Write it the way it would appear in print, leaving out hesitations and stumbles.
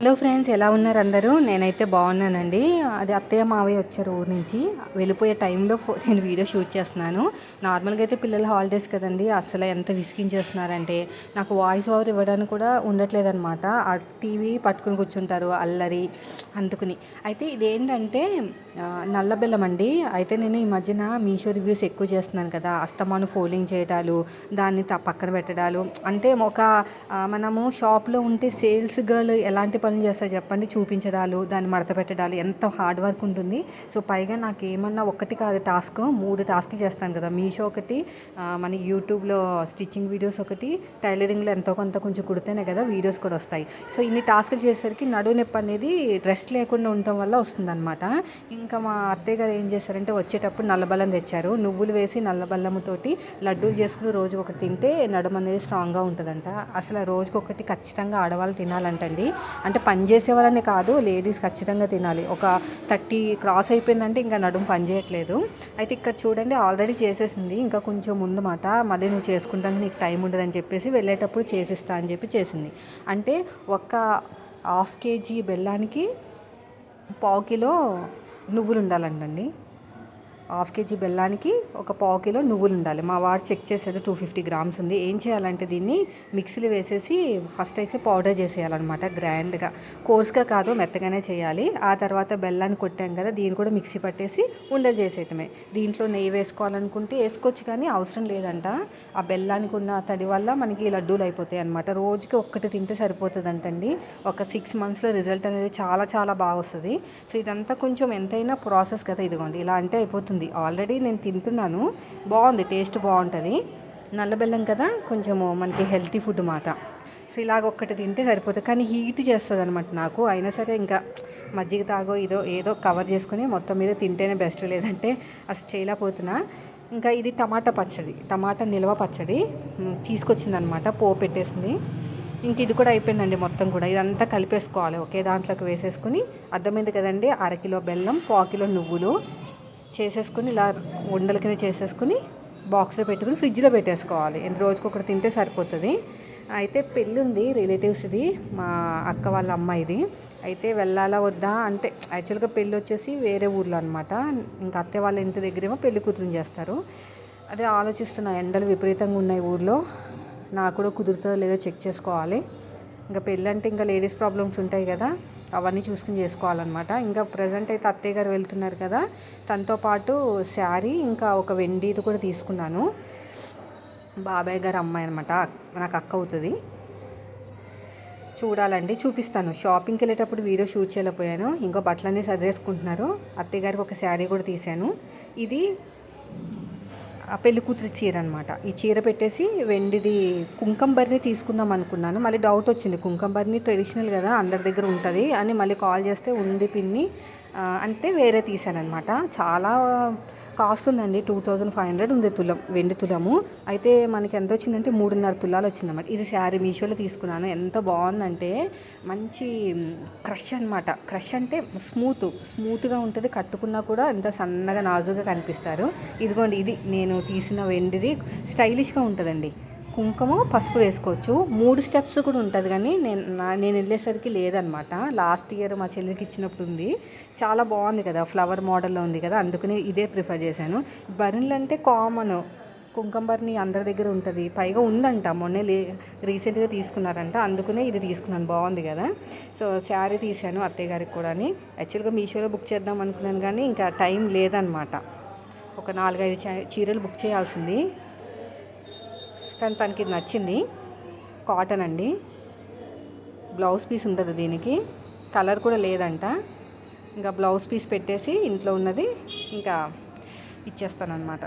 Hello friends, ఎలా ఉన్నారు అందరూ? నేనైతే బాగున్నానండి. అది అత్తయ్య మావయ్య వచ్చారు ఊరు నుంచి. వెళ్ళిపోయే టైంలో నేను వీడియో షూట్ చేస్తున్నాను. నార్మల్గా అయితే పిల్లల హాలిడేస్ కదండి, అసలు ఎంత విసిగించేస్తున్నారంటే నాకు వాయిస్ ఓవర్ ఇవ్వడానికి కూడా ఉండట్లేదన్నమాట. ఆ టీవీ పట్టుకుని కూర్చుంటారు, అల్లరి అందుకుని. అయితే ఇదేంటంటే నల్ల బెల్లం అండి. అయితే నేను ఈ మధ్యన మీషో రివ్యూస్ ఎక్కువ చేస్తున్నాను కదా, అస్తమాను ఫోల్డింగ్ చేయడాలు, దాన్ని పక్కన పెట్టడాలు. అంటే ఒక మనము షాప్లో ఉంటే సేల్స్ గర్ల్ ఎలాంటి పనులు చేస్తారు చెప్పండి, చూపించడాలు, దాన్ని మడత పెట్టడాలు, ఎంత హార్డ్ వర్క్ ఉంటుంది. సో పైగా నాకు ఏమన్నా ఒకటి కాదు టాస్క్, 3 టాస్క్లు చేస్తాను కదా. మీషో ఒకటి, మన యూట్యూబ్లో స్టిచ్చింగ్ వీడియోస్ ఒకటి, టైలరింగ్లో ఎంతో కొంత కొంచెం కుడితేనే కదా వీడియోస్ కూడా వస్తాయి. సో ఇన్ని టాస్క్లు చేసేసరికి నడువు నొప్పి అనేది రెస్ట్ లేకుండా ఉండటం వల్ల వస్తుందన్నమాట. ఇంకా మా అత్తయ్య గారు ఏం చేశారంటే వచ్చేటప్పుడు నల్లబెల్లం తెచ్చారు. నువ్వులు వేసి నల్లబెల్లంతోటి లడ్డూలు చేసుకుని రోజు ఒకటి తింటే నడుము అనేది స్ట్రాంగ్గా ఉంటుందంట. అసలు రోజుకొకటి ఖచ్చితంగా ఆడవాళ్ళు తినాలంటండి. అంటే పని చేసే వాళ్ళని కాదు, లేడీస్ ఖచ్చితంగా తినాలి. ఒక 30 క్రాస్ అయిపోయిందంటే ఇంకా నడుము పని చేయట్లేదు. అయితే ఇక్కడ చూడండి, ఆల్రెడీ చేసేసింది. ఇంకా కొంచెం ముందుమాట, మళ్ళీ నువ్వు చేసుకుంటానికి నీకు టైం ఉండదని చెప్పేసి వెళ్ళేటప్పుడు చేసిస్తా అని చెప్పి చేసింది. అంటే ఒక హాఫ్ కేజీ బెల్లానికి పావు కిలో నువ్వులు ఉండాలంటండి. హాఫ్ కేజీ బెల్లానికి ఒక పావు కిలో నువ్వులు ఉండాలి. మా వాడు చెక్ చేసేది 250 గ్రామ్స్ ఉంది. ఏం చేయాలంటే దీన్ని మిక్సీలో వేసేసి ఫస్ట్ అయితే పౌడర్ చేసేయాలన్నమాట, గ్రైండ్గా. కోర్స్గా కాదు, మెత్తగానే చేయాలి. ఆ తర్వాత బెల్లాన్ని కొట్టాం కదా, దీన్ని కూడా మిక్సీ పట్టేసి ఉండలు చేసేయటమే. దీంట్లో నెయ్యి వేసుకోవాలనుకుంటే వేసుకోవచ్చు, కానీ అవసరం లేదంట. ఆ బెల్లానికి ఉన్న తడి వల్ల మనకి లడ్డూలు అయిపోతాయి అనమాట. రోజుకి ఒక్కటి తింటే సరిపోతుందంటండి. ఒక 6 మంత్స్లో రిజల్ట్ అనేది చాలా చాలా బాగా వస్తుంది. సో ఇదంతా కొంచెం ఎంతైనా ప్రాసెస్ కదా. ఇదిగోండి ఇలా అంటే అయిపోతుంది. ఆల్రెడీ నేను తింటున్నాను, బాగుంది, టేస్ట్ బాగుంటుంది. నల్ల బెల్లం కదా, కొంచెము మనకి హెల్తీ ఫుడ్ మాట. సో ఇలాగ ఒక్కటి తింటే సరిపోతుంది, కానీ హీట్ చేస్తుంది అనమాట నాకు. అయినా సరే ఇంకా మజ్జిగ తాగో ఇదో ఏదో కవర్ చేసుకుని మొత్తం మీద తింటేనే బెస్ట్, లేదంటే అసలు చేయలేకపోతున్నా. ఇంకా ఇది టమాటా పచ్చడి, టమాటా నిల్వ పచ్చడి తీసుకొచ్చిందనమాట, పోపు పెట్టేసింది. ఇంక ఇది కూడా అయిపోయిందండి. మొత్తం కూడా ఇదంతా కలిపేసుకోవాలి, ఒకే దాంట్లోకి వేసేసుకుని. అర్థమైంది కదండి. అరకిలో బెల్లం, పావు కిలో నువ్వులు చేసేసుకుని ఇలా ఉండల కింద చేసేసుకుని బాక్స్లో పెట్టుకుని ఫ్రిడ్జ్లో పెట్టేసుకోవాలి. రోజుకి ఒకటి తింటే సరిపోతుంది. అయితే పెళ్ళి ఉంది రిలేటివ్స్ది, మా అక్క వాళ్ళ అమ్మాయిది. అయితే వెళ్ళాలా వద్దా అంటే, యాక్చువల్గా పెళ్ళి వచ్చేసి వేరే ఊర్లో అనమాట. ఇంకా అత్తయ్య వాళ్ళ ఇంటి దగ్గరేమో పెళ్లి కూతురుని చేస్తారు. అదే ఆలోచిస్తున్నా, ఎండలు విపరీతంగా ఉన్నాయి ఊర్లో. నాకు కూడా కుదురుతుందో లేదో చెక్ చేసుకోవాలి. ఇంకా పెళ్ళి అంటే ఇంకా లేడీస్ ప్రాబ్లమ్స్ ఉంటాయి కదా, అవన్నీ చూసుకుని చేసుకోవాలన్నమాట. ఇంకా ప్రజెంట్ అయితే అత్తయ్య గారు వెళ్తున్నారు కదా, తనతో పాటు శారీ ఇంకా ఒక వెండిది కూడా తీసుకున్నాను. బాబాయ్ గారు అమ్మాయి అనమాట, నాకు అక్క అవుతుంది. చూడాలండి, చూపిస్తాను. షాపింగ్కి వెళ్ళేటప్పుడు వీడియో షూట్ చేయలేకపోయాను. ఇంకో బట్టలన్నీ సర్దేసుకుంటున్నారు. అత్తయ్య గారికి ఒక శారీ కూడా తీశాను. ఇది పెళ్లి కూతురి చీర అనమాట. ఈ చీర పెట్టేసి వెండిది కుంకంబరిని తీసుకుందాం అనుకున్నాను. మళ్ళీ డౌట్ వచ్చింది, కుంకంబరిని ట్రెడిషనల్ కదా, అందరి దగ్గర ఉంటుంది అని మళ్ళీ కాల్ చేస్తే ఉంది పిన్ని అంటే వేరే తీసానమాట. చాలా కాస్ట్ ఉందండి, 2500 ఉంది తులం, వెండి తులము. అయితే మనకి ఎంత వచ్చిందంటే 3.5 తులాలు వచ్చిందన్నమాట. ఇది శారీ మీషోలో తీసుకున్నాను. ఎంత బాగుందంటే మంచి క్రష్ అనమాట. క్రష్ అంటే స్మూత్గా ఉంటుంది, కట్టుకున్నా కూడా ఎంత సన్నగా నాజుగా కనిపిస్తారు. ఇదిగోండి, ఇది నేను తీసిన వెండిది. స్టైలిష్గా ఉంటుందండి. కుంకుమ పసుపు వేసుకోవచ్చు. 3 స్టెప్స్ కూడా ఉంటుంది, కానీ నేను వెళ్ళేసరికి లేదనమాట. లాస్ట్ ఇయర్ మా చెల్లికి ఇచ్చినప్పుడు ఉంది. చాలా బాగుంది కదా, ఫ్లవర్ మోడల్లో ఉంది కదా, అందుకని ఇదే ప్రిఫర్ చేశాను. బర్నీలు అంటే కామన్, కుంకుమబర్ని అందరి దగ్గర ఉంటుంది. పైగా ఉందంట, మొన్నే రీసెంట్గా తీసుకున్నారంట, అందుకనే ఇది తీసుకున్నాను. బాగుంది కదా. సో శారీ తీశాను అత్తయ్య గారికి కూడా. యాక్చువల్గా మీషోలో బుక్ చేద్దాం అనుకున్నాను, కానీ ఇంకా టైం లేదనమాట. ఒక 4-5 చీరలు బుక్ చేయాల్సింది, కానీ తనకి ఇది నచ్చింది. కాటన్ అండి, బ్లౌజ్ పీస్ ఉంటుంది దీనికి, కలర్ కూడా లేదంట. ఇంకా బ్లౌజ్ పీస్ పెట్టేసి ఇంట్లో ఉన్నది ఇంకా ఇచ్చేస్తానన్నమాట.